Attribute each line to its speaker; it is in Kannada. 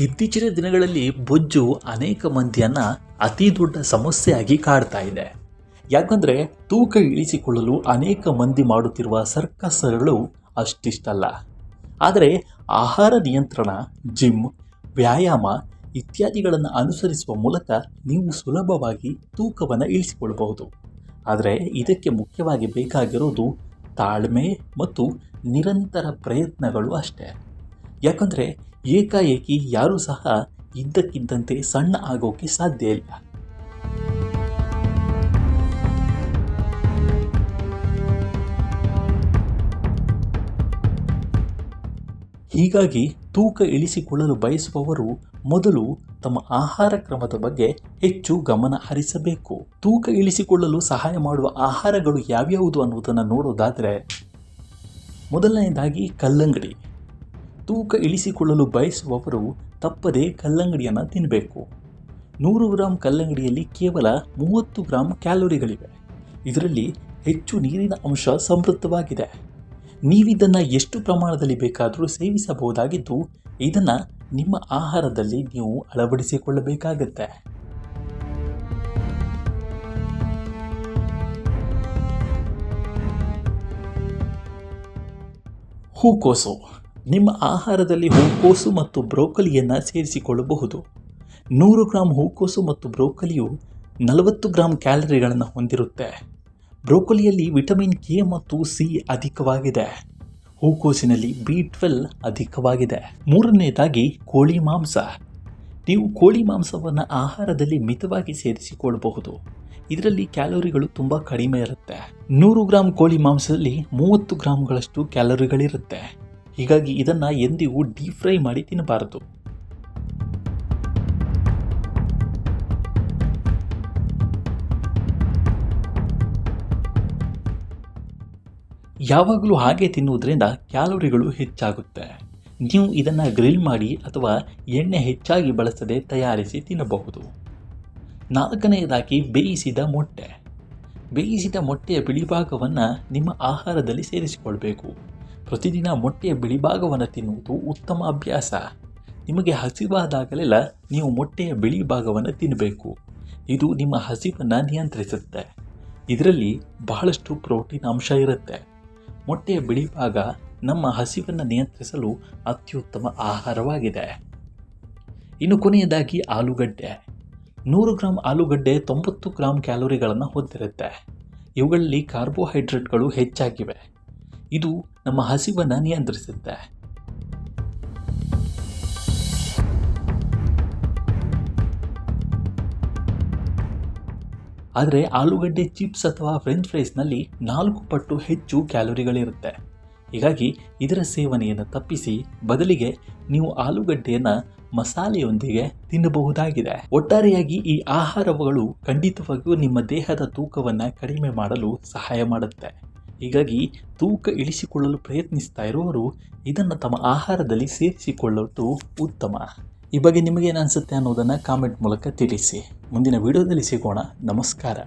Speaker 1: ಇತ್ತೀಚಿನ ದಿನಗಳಲ್ಲಿ ಬೊಜ್ಜು ಅನೇಕ ಮಂದಿಯನ್ನ ಅತಿ ದೊಡ್ಡ ಸಮಸ್ಯೆಯಾಗಿ ಕಾಡ್ತಾ ಇದೆ. ಯಾಕಂದ್ರೆ ತೂಕ ಇಳಿಸಿಕೊಳ್ಳಲು ಅನೇಕ ಮಂದಿ ಮಾಡುತ್ತಿರುವ ಸರ್ಕಸ್ಗಳು ಅಷ್ಟಿಷ್ಟಲ್ಲ. ಆದರೆ ಆಹಾರ ನಿಯಂತ್ರಣ, ಜಿಮ್, ವ್ಯಾಯಾಮ ಇತ್ಯಾದಿಗಳನ್ನು ಅನುಸರಿಸುವ ಮೂಲಕ ನೀವು ಸುಲಭವಾಗಿ ತೂಕವನ್ನು ಇಳಿಸಿಕೊಳ್ಳಬಹುದು. ಆದರೆ ಇದಕ್ಕೆ ಮುಖ್ಯವಾಗಿ ಬೇಕಾಗಿರೋದು ತಾಳ್ಮೆ ಮತ್ತು ನಿರಂತರ ಪ್ರಯತ್ನಗಳು ಅಷ್ಟೇ. ಯಾಕಂದರೆ ಏಕಾಏಕಿ ಯಾರೂ ಸಹ ಇದ್ದಕ್ಕಿದ್ದಂತೆ ಸಣ್ಣ ಆಗೋಕ್ಕೆ ಸಾಧ್ಯ ಇಲ್ಲ. ಹೀಗಾಗಿ ತೂಕ ಇಳಿಸಿಕೊಳ್ಳಲು ಬಯಸುವವರು ಮೊದಲು ತಮ್ಮ ಆಹಾರ ಕ್ರಮದ ಬಗ್ಗೆ ಹೆಚ್ಚು ಗಮನ ಹರಿಸಬೇಕು. ತೂಕ ಇಳಿಸಿಕೊಳ್ಳಲು ಸಹಾಯ ಮಾಡುವ ಆಹಾರಗಳು ಯಾವ್ಯಾವುದು ಅನ್ನುವುದನ್ನು ನೋಡೋದಾದರೆ, ಮೊದಲನೆಯದಾಗಿ ಕಲ್ಲಂಗಡಿ. ತೂಕ ಇಳಿಸಿಕೊಳ್ಳಲು ಬಯಸುವವರು ತಪ್ಪದೇ ಕಲ್ಲಂಗಡಿಯನ್ನು ತಿನ್ನಬೇಕು. 100 ಗ್ರಾಂ ಕಲ್ಲಂಗಡಿಯಲ್ಲಿ ಕೇವಲ 30 ಗ್ರಾಂ ಕ್ಯಾಲೋರಿಗಳಿವೆ. ಇದರಲ್ಲಿ ಹೆಚ್ಚು ನೀರಿನ ಅಂಶ ಸಮೃದ್ಧವಾಗಿದೆ. ನೀವಿದನ್ನು ಎಷ್ಟು ಪ್ರಮಾಣದಲ್ಲಿ ಬೇಕಾದರೂ ಸೇವಿಸಬಹುದಾಗಿದ್ದು, ಇದನ್ನು ನಿಮ್ಮ ಆಹಾರದಲ್ಲಿ ನೀವು ಅಳವಡಿಸಿಕೊಳ್ಳಬೇಕಾಗತ್ತೆ. ಹೂಕೋಸು. ನಿಮ್ಮ ಆಹಾರದಲ್ಲಿ ಹೂಕೋಸು ಮತ್ತು ಬ್ರೋಕೊಲಿಯನ್ನು ಸೇರಿಸಿಕೊಳ್ಳಬಹುದು. 100 ಗ್ರಾಂ ಹೂಕೋಸು ಮತ್ತು ಬ್ರೋಕೊಲಿಯು 40 ಗ್ರಾಂ ಕ್ಯಾಲರಿಗಳನ್ನು ಹೊಂದಿರುತ್ತೆ. ಬ್ರೋಕೊಲಿಯಲ್ಲಿ ವಿಟಮಿನ್ ಕೆ ಮತ್ತು ಸಿ ಅಧಿಕವಾಗಿದೆ. ಹೂಕೋಸಿನಲ್ಲಿ B12 ಅಧಿಕವಾಗಿದೆ. ಮೂರನೆಯದಾಗಿ ಕೋಳಿ ಮಾಂಸ. ನೀವು ಕೋಳಿ ಮಾಂಸವನ್ನು ಆಹಾರದಲ್ಲಿ ಮಿತವಾಗಿ ಸೇರಿಸಿಕೊಳ್ಳಬಹುದು. ಇದರಲ್ಲಿ ಕ್ಯಾಲೋರಿಗಳು ತುಂಬ ಕಡಿಮೆ ಇರುತ್ತೆ. 100 ಗ್ರಾಂ ಕೋಳಿ ಮಾಂಸದಲ್ಲಿ 30 ಗ್ರಾಂಗಳಷ್ಟು ಕ್ಯಾಲೋರಿಗಳಿರುತ್ತೆ. ಹೀಗಾಗಿ ಇದನ್ನು ಎಂದಿಗೂ ಡೀಪ್ ಫ್ರೈ ಮಾಡಿ ತಿನ್ನಬಾರದು. ಯಾವಾಗಲೂ ಹಾಗೆ ತಿನ್ನುವುದರಿಂದ ಕ್ಯಾಲೋರಿಗಳು ಹೆಚ್ಚಾಗುತ್ತೆ. ನೀವು ಇದನ್ನು ಗ್ರಿಲ್ ಮಾಡಿ ಅಥವಾ ಎಣ್ಣೆ ಹೆಚ್ಚಾಗಿ ಬಳಸದೆ ತಯಾರಿಸಿ ತಿನ್ನಬಹುದು. ನಾಲ್ಕನೆಯದಾಗಿ ಬೇಯಿಸಿದ ಮೊಟ್ಟೆ. ಬೇಯಿಸಿದ ಮೊಟ್ಟೆಯ ಬಿಳಿಭಾಗವನ್ನು ನಿಮ್ಮ ಆಹಾರದಲ್ಲಿ ಸೇರಿಸಿಕೊಳ್ಬೇಕು. ಪ್ರತಿದಿನ ಮೊಟ್ಟೆಯ ಬಿಳಿಭಾಗವನ್ನು ತಿನ್ನುವುದು ಉತ್ತಮ ಅಭ್ಯಾಸ. ನಿಮಗೆ ಹಸಿವಾದಾಗಲೆಲ್ಲ ನೀವು ಮೊಟ್ಟೆಯ ಬಿಳಿ ಭಾಗವನ್ನು ತಿನ್ನಬೇಕು. ಇದು ನಿಮ್ಮ ಹಸಿವನ್ನು ನಿಯಂತ್ರಿಸುತ್ತೆ. ಇದರಲ್ಲಿ ಬಹಳಷ್ಟು ಪ್ರೋಟೀನ್ ಅಂಶ ಇರುತ್ತೆ. ಮೊಟ್ಟೆಯ ಬಿಳಿ ಭಾಗ ನಮ್ಮ ಹಸಿವನ್ನು ನಿಯಂತ್ರಿಸಲು ಅತ್ಯುತ್ತಮ ಆಹಾರವಾಗಿದೆ. ಇನ್ನು ಕೊನೆಯದಾಗಿ ಆಲೂಗಡ್ಡೆ. 100 ಗ್ರಾಂ ಆಲೂಗಡ್ಡೆ 90 ಗ್ರಾಂ ಕ್ಯಾಲೋರಿಗಳನ್ನು ಹೊಂದಿರುತ್ತೆ. ಇವುಗಳಲ್ಲಿ ಕಾರ್ಬೋಹೈಡ್ರೇಟ್ಗಳು ಹೆಚ್ಚಾಗಿವೆ. ಇದು ನಮ್ಮ ಹಸಿವನ್ನು ನಿಯಂತ್ರಿಸುತ್ತೆ. ಆದರೆ ಆಲೂಗಡ್ಡೆ ಚಿಪ್ಸ್ ಅಥವಾ ಫ್ರೆಂಚ್ ಫ್ರೈಸ್ನಲ್ಲಿ 4 ಪಟ್ಟು ಹೆಚ್ಚು ಕ್ಯಾಲೋರಿಗಳಿರುತ್ತೆ. ಹೀಗಾಗಿ ಇದರ ಸೇವನೆಯನ್ನು ತಪ್ಪಿಸಿ ಬದಲಿಗೆ ನೀವು ಆಲೂಗಡ್ಡೆಯನ್ನು ಮಸಾಲೆಯೊಂದಿಗೆ ತಿನ್ನಬಹುದಾಗಿದೆ. ಒಟ್ಟಾರೆಯಾಗಿ ಈ ಆಹಾರಗಳು ಖಂಡಿತವಾಗಿಯೂ ನಿಮ್ಮ ದೇಹದ ತೂಕವನ್ನು ಕಡಿಮೆ ಮಾಡಲು ಸಹಾಯ ಮಾಡುತ್ತೆ. ಹೀಗಾಗಿ ತೂಕ ಇಳಿಸಿಕೊಳ್ಳಲು ಪ್ರಯತ್ನಿಸ್ತಾ ಇರುವವರು ಇದನ್ನು ತಮ್ಮ ಆಹಾರದಲ್ಲಿ ಸೇರಿಸಿಕೊಳ್ಳುವುದು ಉತ್ತಮ. ಈ ಬಗ್ಗೆ ನಿಮಗೇನು ಅನಿಸುತ್ತೆ ಅನ್ನೋದನ್ನು ಕಾಮೆಂಟ್ ಮೂಲಕ ತಿಳಿಸಿ. ಮುಂದಿನ ವಿಡಿಯೋದಲ್ಲಿ ಸಿಗೋಣ. ನಮಸ್ಕಾರ.